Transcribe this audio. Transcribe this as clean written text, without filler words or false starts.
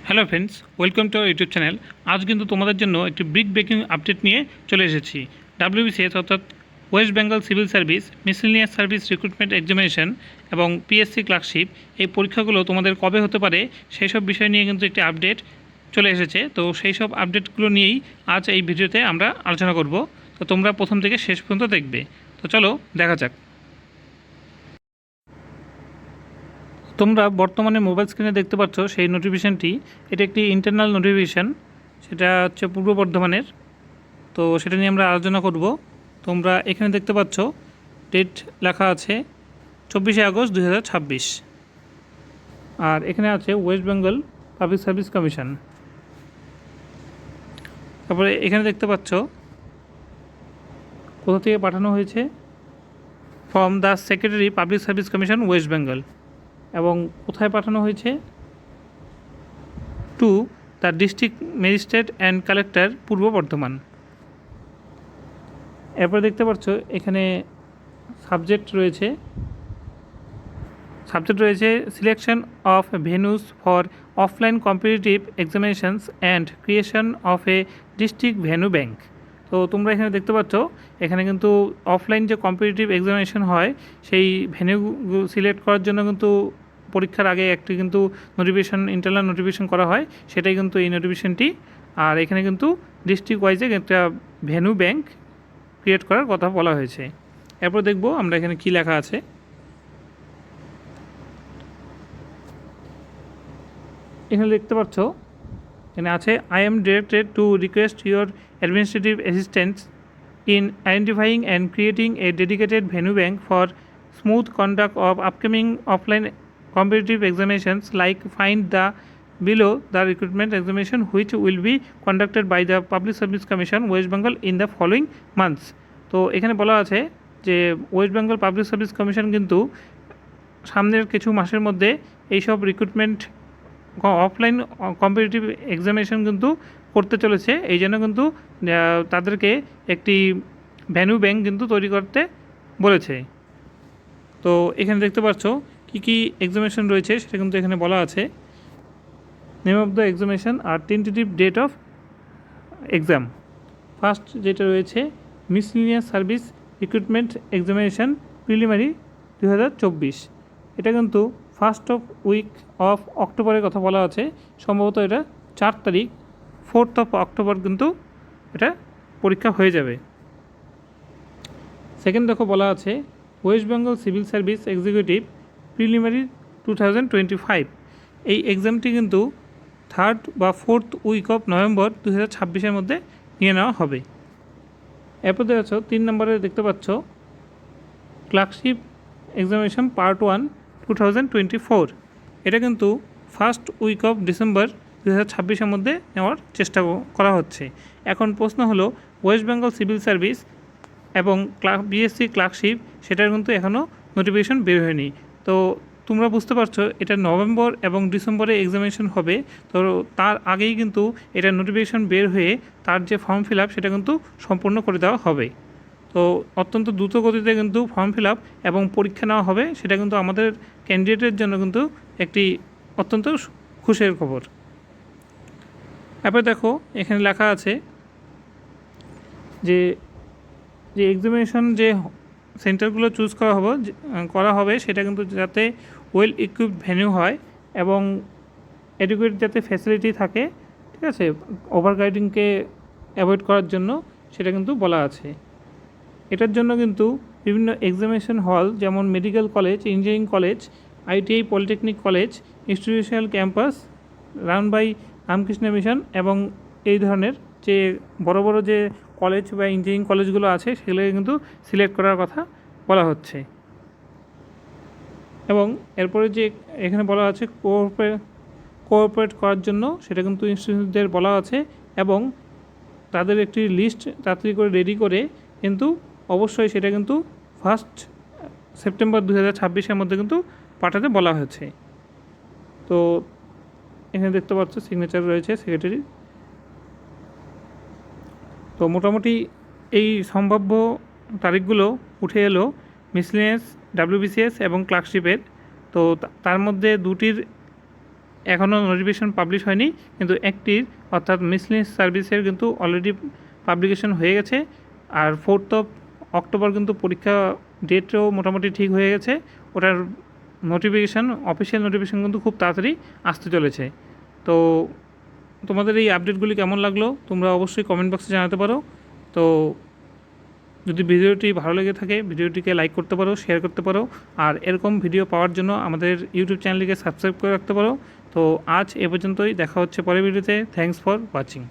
Hello friends, welcome to YouTube channel. আজ কিন্তু তোমাদের জন্য একটি বিগ ব্রেকিং আপডেট নিয়ে চলে এসেছি। ডাব্লিউবিসিএস অর্থাৎ West Bengal civil service miscellaneous service recruitment examination এবং পিএসসি ক্লার্কশিপ, এই পরীক্ষাগুলো তোমাদের কবে হতে পারে সেই সব বিষয় নিয়ে কিন্তু একটি আপডেট চলে এসেছে। তো সেই সব আপডেটগুলো নিয়েই আজ এই ভিডিওতে আমরা আলোচনা করব। তো তোমরা প্রথম থেকে শেষ পর্যন্ত দেখবে। তো চলো দেখা যাক। তোমরা বর্তমানে মোবাইল স্ক্রিনে দেখতে পাচ্ছ সেই নোটিফিকেশানটি। এটা একটি ইন্টারনাল নোটিফিকেশান, সেটা হচ্ছে পূর্ব বর্ধমানের। তো সেটা নিয়ে আমরা আলোচনা করব। তোমরা এখানে দেখতে পাচ্ছ ডেট লেখা আছে 24শে আগস্ট 2026, আর এখানে আছে West Bengal Public Service Commission. তারপরে এখানে দেখতে পাচ্ছ কোথা থেকে পাঠানো হয়েছে, from the secretary Public Service Commission West Bengal, এবং কোথায় পাঠানো হয়েছে, to the district magistrate and collector Purba Bardhaman. এরপর দেখতে পাচ্ছ এখানে সাবজেক্ট রয়েছে selection of venues for offline competitive examinations and creation of a district venue bank. তো তোমরা এখানে দেখতে পাচ্ছ এখানে কিন্তু অফলাইন যে কম্পিটিটিভ এক্সামিনেশন হয় সেই ভেন্যু সিলেক্ট করার জন্য কিন্তু পরীক্ষার আগে একটি কিন্তু নোটিফিকেশন, ইন্টারনাল নোটিফিকেশন করা হয়, সেটাই কিন্তু এই নোটিফিকেশনটি। আর এখানে কিন্তু ডিস্ট্রিক্ট ওয়াইজে একটা ভেন্যু ব্যাংক ক্রিয়েট করার কথা বলা হয়েছে। এরপর দেখব আমরা এখানে কি লেখা আছে। এখানে দেখতে পাচ্ছ এখানে আছে, I am directed to request your administrative assistance in identifying and creating a dedicated venue bank for smooth conduct of upcoming offline competitive examinations like find the below the recruitment examination which will be conducted by the Public Service Commission West Bengal in the following months। তো এখানে বলা আছে যে West Bengal Public Service commission কিন্তু সামনের কিছু মাসের মধ্যে এইসব রিক্রুটমেন্ট অফলাইন কম্পিটিটিভ এক্সামিনেশন কিন্তু করতে চলেছে। এই জন্য কিন্তু তাদেরকে একটি ভেন্যু ব্যাংক কিন্তু তৈরি করতে বলেছে। তো এখানে দেখতে পাচ্ছ কী কী এক্সামিনেশন রয়েছে সেটা কিন্তু এখানে বলা আছে। নেম অফ দ্য এক্সামিনেশন আর tentative date of exam. First যেটা রয়েছে miscellaneous service recruitment examination preliminary 2024, এটা কিন্তু ফার্স্ট অফ উইক অফ অক্টোবরের কথা বলা আছে। সম্ভবত এটা 4 তারিখ, 4th of অক্টোবর কিন্তু এটা পরীক্ষা হয়ে যাবে। সেকেন্ড দেখো বলা আছে West Bengal civil service executive preliminary 2025, এই এক্সামটি কিন্তু 3rd বা 4th উইক অফ নভেম্বর 2026 মধ্যে নিয়ে নেওয়া হবে। এরপর দেখছ 3 নম্বরে দেখতে পাচ্ছ ক্লার্কশিপ এক্সামিনেশন পার্ট 1 2024, এটা কিন্তু ফার্স্ট উইক অফ ডিসেম্বর 2026 মধ্যে নেওয়ার চেষ্টা করা হচ্ছে। এখন প্রশ্ন হলো ওয়েস্ট বেঙ্গল সিভিল সার্ভিস এবং বিএসসি ক্লার্কশিপ সেটার কিন্তু এখনও নোটিফিকেশন বের হয়নি। তো তোমরা বুঝতে পারছো এটা নভেম্বর এবং ডিসেম্বরে এক্সামিনেশন হবে। তো তার আগেই কিন্তু এটা নোটিফিকেশন বের হয়ে তার যে ফর্ম ফিল আপ সেটা কিন্তু সম্পূর্ণ করে দেওয়া হবে। তো অত্যন্ত দ্রুত গতিতে কিন্তু ফর্ম ফিল আপ এবং পরীক্ষা নেওয়া হবে, সেটা কিন্তু আমাদের ক্যান্ডিডেটের জন্য কিন্তু একটি অত্যন্ত খুশির খবর। এরপর দেখো এখানে লেখা আছে যে এক্সামিনেশন যে সেন্টারগুলো চুজ করা হবে সেটা কিন্তু যাতে ওয়েল ইকুইপড ভেন্যু হয় এবং এডুকেট যাতে ফ্যাসিলিটি থাকে, ঠিক আছে, ওভার গাইডিংকে অ্যাভয়েড করার জন্য সেটা কিন্তু বলা আছে। এটার জন্য কিন্তু বিভিন্ন এক্সামিনেশন হল যেমন medical college, engineering college, ITI, polytechnic college, institutional campus run by Ramakrishna Mission এবং এই ধরনের যে বড় বড় যে কলেজ বা ইঞ্জিনিয়ারিং কলেজগুলো আছে সেগুলোকে কিন্তু সিলেক্ট করার কথা বলা হচ্ছে। এবং এরপরে যে এখানে বলা আছে কোঅপারেট করার জন্য সেটা কিন্তু ইনস্টিটিউটদের বলা আছে এবং তাদের একটি লিস্ট তাড়াতাড়ি করে রেডি করে কিন্তু অবশ্যই সেটা কিন্তু 1 সেপ্টেম্বর 2026 মধ্যে কিন্তু পাঠাতে বলা হয়েছে। তো এখানে দেখতে পাচ্ছ সিগনেচার রয়েছে সেক্রেটারি। তো মোটামুটি এই সম্ভাব্য তারিখগুলো উঠে এলো মিসেলিনিয়াস, ডাব্লিউবিসিএস এবং ক্লার্কশিপের। তো তার মধ্যে দুটির এখনও নোটিফিকেশন পাবলিশ হয়নি, কিন্তু একটির অর্থাৎ মিসলেনিয়াস সার্ভিসের কিন্তু অলরেডি পাবলিকেশন হয়ে গেছে। আর 4th অক্টোবর কিন্তু পরীক্ষা ডেটও মোটামুটি ঠিক হয়ে গেছে। ওটার নোটিফিকেশান, অফিসিয়াল নোটিফিকেশান কিন্তু খুব তাড়াতাড়ি আসতে চলেছে। তো তোমাদের এই আপডেটগুলি কেমন লাগলো তোমরা অবশ্যই কমেন্ট বক্সে জানাতে পারো। তো যদি ভিডিওটি ভালো লেগে থাকে ভিডিওটিকে লাইক করতে পারো, শেয়ার করতে পারো, আর এরকম ভিডিও পাওয়ার জন্য আমাদের ইউটিউব চ্যানেলটিকে সাবস্ক্রাইব করে রাখতে পারো। তো আজ এ পর্যন্তই, দেখা হচ্ছে পরের ভিডিওতে। Thanks for watching.